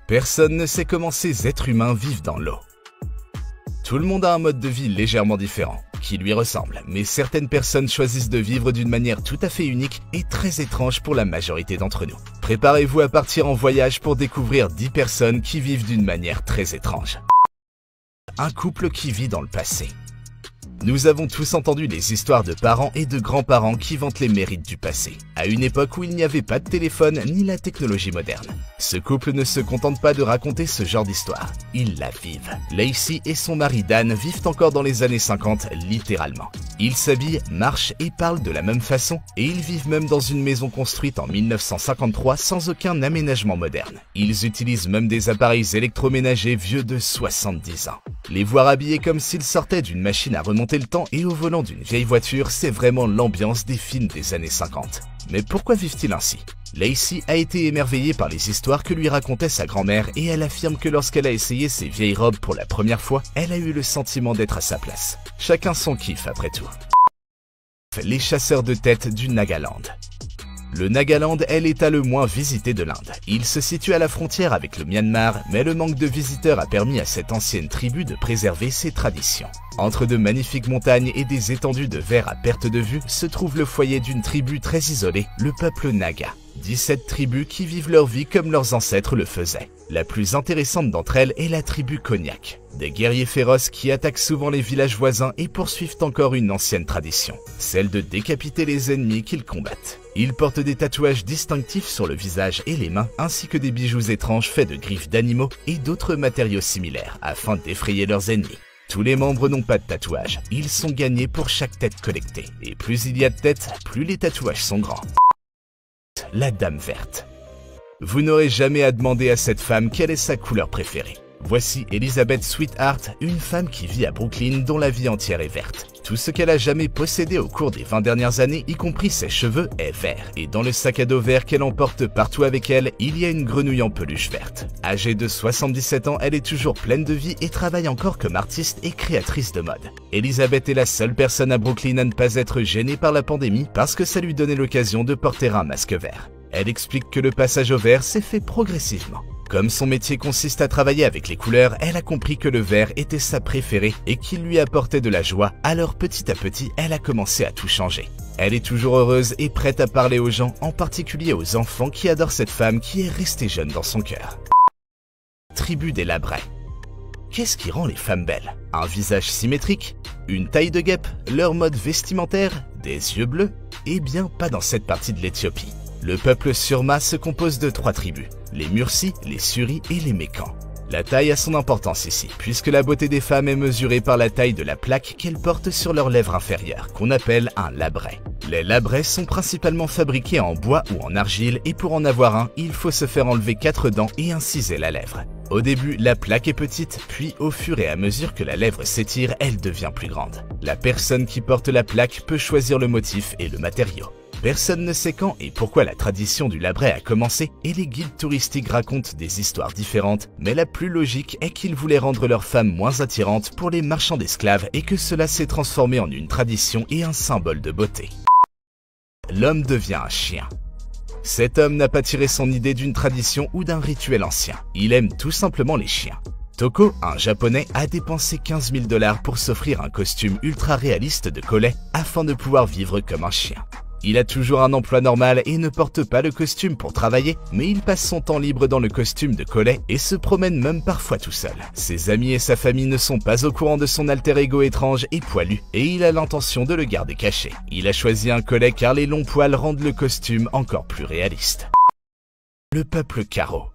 Personne ne sait comment ces êtres humains vivent dans l'eau. Tout le monde a un mode de vie légèrement différent, qui lui ressemble, mais certaines personnes choisissent de vivre d'une manière tout à fait unique et très étrange pour la majorité d'entre nous. Préparez-vous à partir en voyage pour découvrir 10 personnes qui vivent d'une manière très étrange. Un couple qui vit dans le passé. Nous avons tous entendu les histoires de parents et de grands-parents qui vantent les mérites du passé, à une époque où il n'y avait pas de téléphone ni la technologie moderne. Ce couple ne se contente pas de raconter ce genre d'histoire, ils la vivent. Lacey et son mari Dan vivent encore dans les années 50, littéralement. Ils s'habillent, marchent et parlent de la même façon, et ils vivent même dans une maison construite en 1953 sans aucun aménagement moderne. Ils utilisent même des appareils électroménagers vieux de 70 ans. Les voir habillés comme s'ils sortaient d'une machine à remonter le temps et au volant d'une vieille voiture, c'est vraiment l'ambiance des films des années 50. Mais pourquoi vivent-ils ainsi? Lacey a été émerveillée par les histoires que lui racontait sa grand-mère et elle affirme que lorsqu'elle a essayé ses vieilles robes pour la première fois, elle a eu le sentiment d'être à sa place. Chacun son kiff après tout. Les chasseurs de têtes du Nagaland. Le Nagaland est l'état le moins visité de l'Inde. Il se situe à la frontière avec le Myanmar, mais le manque de visiteurs a permis à cette ancienne tribu de préserver ses traditions. Entre de magnifiques montagnes et des étendues de verre à perte de vue se trouve le foyer d'une tribu très isolée, le peuple Naga. 17 tribus qui vivent leur vie comme leurs ancêtres le faisaient. La plus intéressante d'entre elles est la tribu Konyak, des guerriers féroces qui attaquent souvent les villages voisins et poursuivent encore une ancienne tradition, celle de décapiter les ennemis qu'ils combattent. Ils portent des tatouages distinctifs sur le visage et les mains, ainsi que des bijoux étranges faits de griffes d'animaux et d'autres matériaux similaires, afin d'effrayer leurs ennemis. Tous les membres n'ont pas de tatouage, ils sont gagnés pour chaque tête collectée, et plus il y a de têtes, plus les tatouages sont grands. La Dame Verte. Vous n'aurez jamais à demander à cette femme quelle est sa couleur préférée. Voici Elizabeth Sweetheart, une femme qui vit à Brooklyn dont la vie entière est verte. Tout ce qu'elle a jamais possédé au cours des 20 dernières années, y compris ses cheveux, est vert. Et dans le sac à dos vert qu'elle emporte partout avec elle, il y a une grenouille en peluche verte. Âgée de 77 ans, elle est toujours pleine de vie et travaille encore comme artiste et créatrice de mode. Elizabeth est la seule personne à Brooklyn à ne pas être gênée par la pandémie parce que ça lui donnait l'occasion de porter un masque vert. Elle explique que le passage au vert s'est fait progressivement. Comme son métier consiste à travailler avec les couleurs, elle a compris que le vert était sa préférée et qu'il lui apportait de la joie, alors petit à petit, elle a commencé à tout changer. Elle est toujours heureuse et prête à parler aux gens, en particulier aux enfants qui adorent cette femme qui est restée jeune dans son cœur. Tribu des Labrais. Qu'est-ce qui rend les femmes belles? Un visage symétrique? Une taille de guêpe? Leur mode vestimentaire? Des yeux bleus? Eh bien, pas dans cette partie de l'Éthiopie. Le peuple Surma se compose de 3 tribus, les Mursi, les Suri et les Mékans. La taille a son importance ici, puisque la beauté des femmes est mesurée par la taille de la plaque qu'elles portent sur leurs lèvres inférieures, qu'on appelle un labret. Les labrets sont principalement fabriqués en bois ou en argile et pour en avoir un, il faut se faire enlever 4 dents et inciser la lèvre. Au début, la plaque est petite, puis au fur et à mesure que la lèvre s'étire, elle devient plus grande. La personne qui porte la plaque peut choisir le motif et le matériau. Personne ne sait quand et pourquoi la tradition du labret a commencé et les guides touristiques racontent des histoires différentes, mais la plus logique est qu'ils voulaient rendre leurs femmes moins attirantes pour les marchands d'esclaves et que cela s'est transformé en une tradition et un symbole de beauté. L'homme devient un chien. Cet homme n'a pas tiré son idée d'une tradition ou d'un rituel ancien. Il aime tout simplement les chiens. Toko, un japonais, a dépensé 15 000 $ pour s'offrir un costume ultra réaliste de collet afin de pouvoir vivre comme un chien. Il a toujours un emploi normal et ne porte pas le costume pour travailler, mais il passe son temps libre dans le costume de collet et se promène même parfois tout seul. Ses amis et sa famille ne sont pas au courant de son alter ego étrange et poilu, et il a l'intention de le garder caché. Il a choisi un collet car les longs poils rendent le costume encore plus réaliste. Le peuple Karo.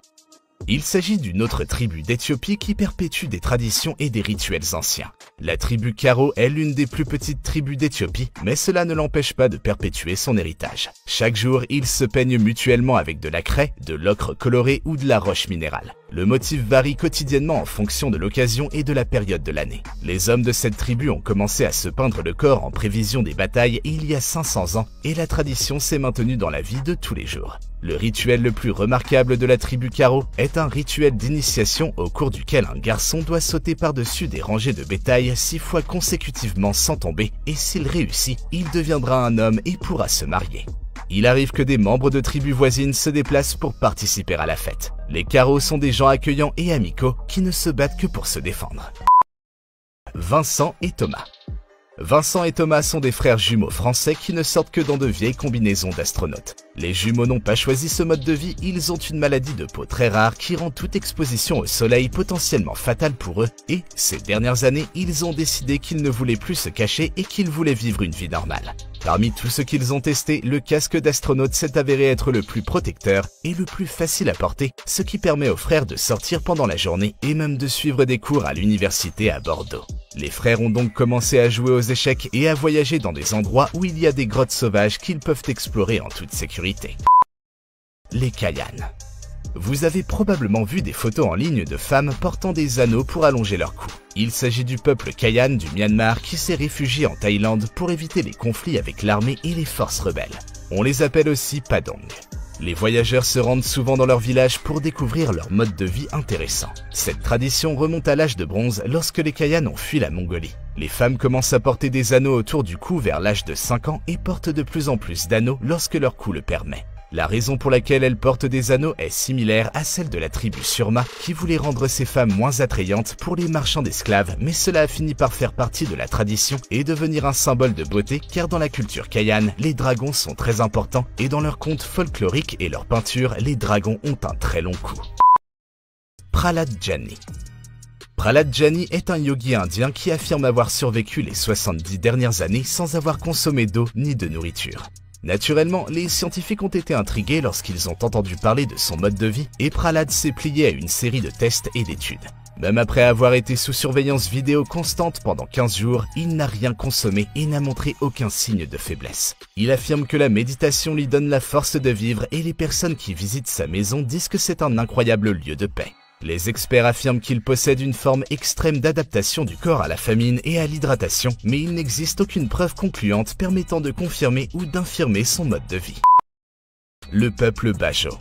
Il s'agit d'une autre tribu d'Éthiopie qui perpétue des traditions et des rituels anciens. La tribu Karo est l'une des plus petites tribus d'Éthiopie, mais cela ne l'empêche pas de perpétuer son héritage. Chaque jour, ils se peignent mutuellement avec de la craie, de l'ocre coloré ou de la roche minérale. Le motif varie quotidiennement en fonction de l'occasion et de la période de l'année. Les hommes de cette tribu ont commencé à se peindre le corps en prévision des batailles il y a 500 ans et la tradition s'est maintenue dans la vie de tous les jours. Le rituel le plus remarquable de la tribu Karo est un rituel d'initiation au cours duquel un garçon doit sauter par-dessus des rangées de bétail 6 fois consécutivement sans tomber et s'il réussit, il deviendra un homme et pourra se marier. Il arrive que des membres de tribus voisines se déplacent pour participer à la fête. Les Caros sont des gens accueillants et amicaux qui ne se battent que pour se défendre. Vincent et Thomas. Vincent et Thomas sont des frères jumeaux français qui ne sortent que dans de vieilles combinaisons d'astronautes. Les jumeaux n'ont pas choisi ce mode de vie, ils ont une maladie de peau très rare qui rend toute exposition au soleil potentiellement fatale pour eux et, ces dernières années, ils ont décidé qu'ils ne voulaient plus se cacher et qu'ils voulaient vivre une vie normale. Parmi tout ce qu'ils ont testé, le casque d'astronaute s'est avéré être le plus protecteur et le plus facile à porter, ce qui permet aux frères de sortir pendant la journée et même de suivre des cours à l'université à Bordeaux. Les frères ont donc commencé à jouer aux échecs et à voyager dans des endroits où il y a des grottes sauvages qu'ils peuvent explorer en toute sécurité. Les Kayan. Vous avez probablement vu des photos en ligne de femmes portant des anneaux pour allonger leur cou. Il s'agit du peuple Kayan du Myanmar qui s'est réfugié en Thaïlande pour éviter les conflits avec l'armée et les forces rebelles. On les appelle aussi Padong. Les voyageurs se rendent souvent dans leur village pour découvrir leur mode de vie intéressant. Cette tradition remonte à l'âge de bronze lorsque les Kayan ont fui la Mongolie. Les femmes commencent à porter des anneaux autour du cou vers l'âge de 5 ans et portent de plus en plus d'anneaux lorsque leur cou le permet. La raison pour laquelle elles portent des anneaux est similaire à celle de la tribu Surma qui voulait rendre ces femmes moins attrayantes pour les marchands d'esclaves, mais cela a fini par faire partie de la tradition et devenir un symbole de beauté car dans la culture Kayan, les dragons sont très importants et dans leurs contes folkloriques et leurs peintures, les dragons ont un très long cou. Prahlad Jani. Prahlad Jani est un yogi indien qui affirme avoir survécu les 70 dernières années sans avoir consommé d'eau ni de nourriture. Naturellement, les scientifiques ont été intrigués lorsqu'ils ont entendu parler de son mode de vie et Prahlad s'est plié à une série de tests et d'études. Même après avoir été sous surveillance vidéo constante pendant 15 jours, il n'a rien consommé et n'a montré aucun signe de faiblesse. Il affirme que la méditation lui donne la force de vivre et les personnes qui visitent sa maison disent que c'est un incroyable lieu de paix. Les experts affirment qu'il possède une forme extrême d'adaptation du corps à la famine et à l'hydratation, mais il n'existe aucune preuve concluante permettant de confirmer ou d'infirmer son mode de vie. Le peuple Bajo.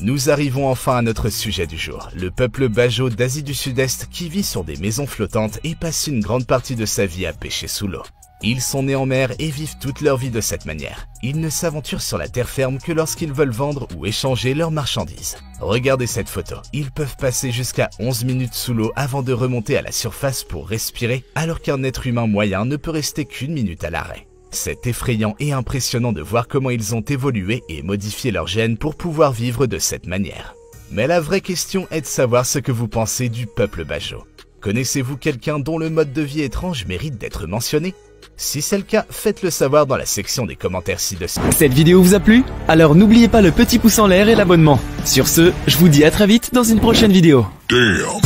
Nous arrivons enfin à notre sujet du jour, le peuple Bajo d'Asie du Sud-Est qui vit sur des maisons flottantes et passe une grande partie de sa vie à pêcher sous l'eau. Ils sont nés en mer et vivent toute leur vie de cette manière. Ils ne s'aventurent sur la terre ferme que lorsqu'ils veulent vendre ou échanger leurs marchandises. Regardez cette photo. Ils peuvent passer jusqu'à 11 minutes sous l'eau avant de remonter à la surface pour respirer, alors qu'un être humain moyen ne peut rester qu'1 minute à l'arrêt. C'est effrayant et impressionnant de voir comment ils ont évolué et modifié leurs gènes pour pouvoir vivre de cette manière. Mais la vraie question est de savoir ce que vous pensez du peuple Bajo. Connaissez-vous quelqu'un dont le mode de vie étrange mérite d'être mentionné ? Si c'est le cas, faites-le savoir dans la section des commentaires ci-dessous. Cette vidéo vous a plu? Alors n'oubliez pas le petit pouce en l'air et l'abonnement. Sur ce, je vous dis à très vite dans une prochaine vidéo. Damn.